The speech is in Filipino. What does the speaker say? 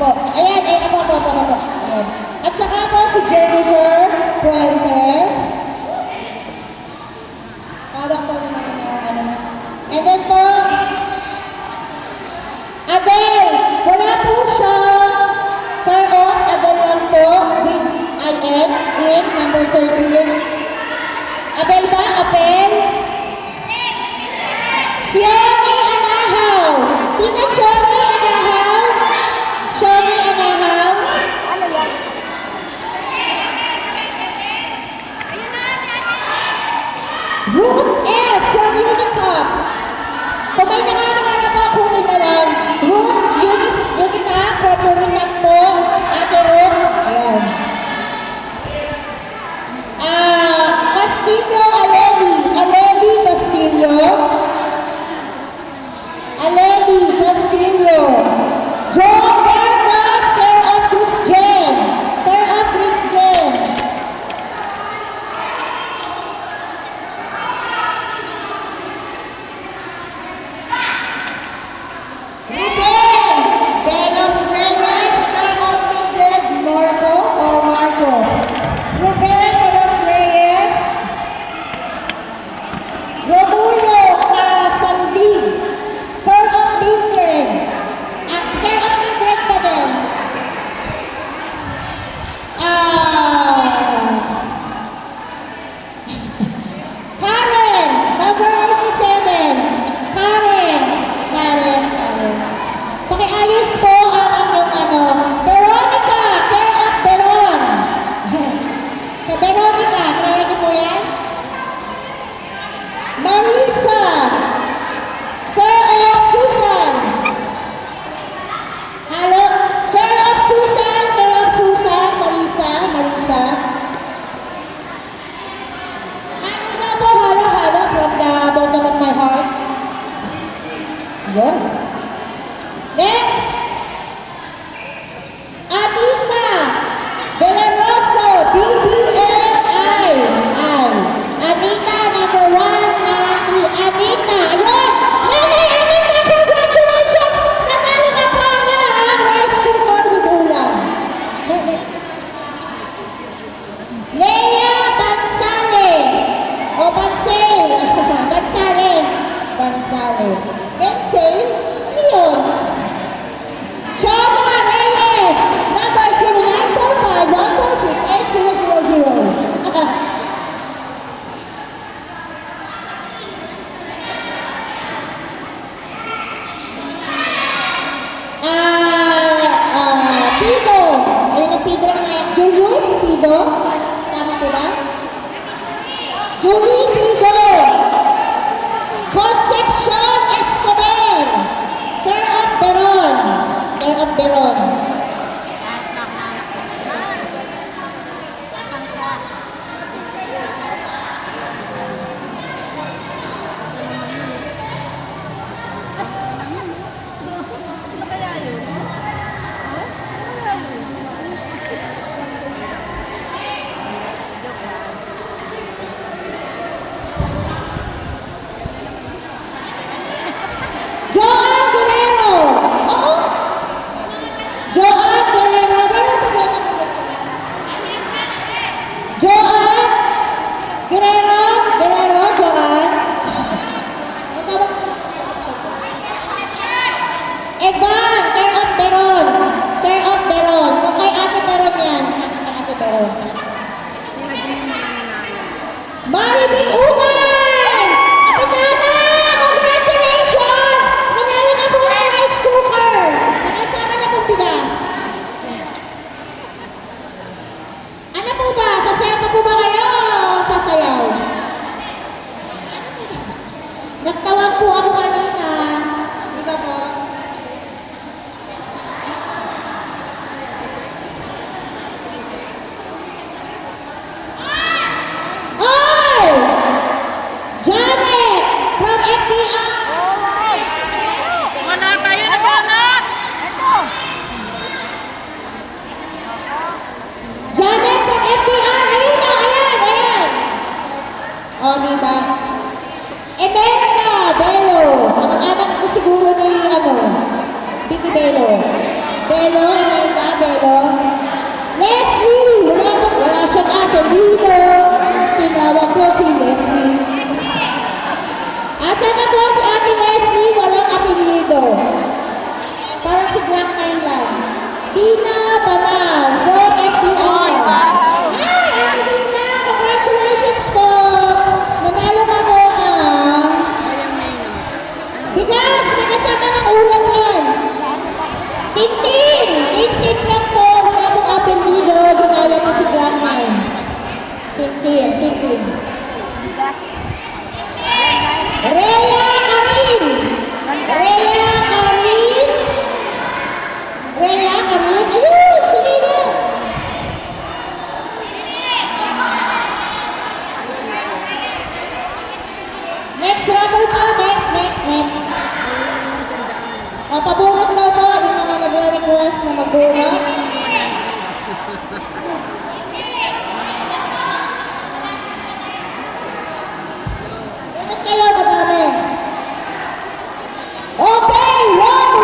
po. Ayan, po. Ayan. At saka po si Jennifer Fuentes. Parang po naman ano na. And then po, Adele. Wala po siya. Adele lang po with IN in number 13. Abel ba? Abel? Shoni Anahaw. Tita Shoni Anahaw. Shoni Anahaw. Ano yan? Ruth F. from Unitop. Kung may nanganganak po, kunin na lang. Ruth Unitop from Unitop po. Ate Ruth. Ayan. Castillo Aleli. Aleli Castillo. Aleli Castillo. John Vargas, care of Christian. Care of Christian. Ruben Delos Reyes, care of Mildred Marco or Marco. Ruben Delos Reyes. Romulo Sanbi, care of Mildred. Care of Mildred pa din. Karen, number 87. Karen. Pakiayos po ang inyong Veronica, care of Veron. Veronica, kilala niyo po yan? Marisa, care of Susan. Hello, care of Susan, Marisa. Ano na po, halo, from the bottom of my heart. Yun. Next, Atita Velaroso, BBMI. Anita, number 1, 3. Anita, ayun! Nanay Anita, congratulations! Natalo ka po ng rice cooker with ulam. Lea Bansale. O Bansale. Bansale. Ano yun? Chona Reyes, number 0945-146-8000. Pido. Ayun ang Pido naman na yan. Julius Pido. Tama po ba? Julie Pido. Concepcion Escobar. Care of Beron. Joan Guerrero. Oo. Joan Guerrero. Wala problema kung gusto niya. Joan Guerrero. Joan. Natawag ko sa conception ko. Evan, care of Beron. Kung kay Ate Beron yan. Kay Ate Beron. Sila din yung mga nanalo. Maribig Ugay! Kapitana! Congratulations! Nanalo ka po ng rice cooker! Nakasama na pong bigas. Ano po ba? Sasayaw pa po ba kayo o sasayaw? Ano po ba? Nagtawag po ako kanina. Di ba po? Oy! Janet from FBI. Wala tayo na bonus! Ito! Janet from FBI. Ayun na, ayan. O, diba? Emerta Bello. Ang anak ko siguro ni, Vicky Bello. Belo, Imelda, Belo. Leslie! Wala siyang apelido. Tinawag ko si Leslie. Asa na po si Ate Leslie? Walang apelido. Parang si Black Nine lang. Dina Banal, 4FDR. Hi, Ate Dina! Congratulations po! Nanalo ka po ang bigas! May kasama ng ulam yan. Tintin! Tintin lang po. Wala pong apelido. Ginaya po si Black Nine. Tintin, Tintin. Rhea Karin! Rhea Karin! Rhea Karin! Ayun! Sige na! Next rapper po! Next! O, pabunot daw po. Yung mga nagre-request na magbunot.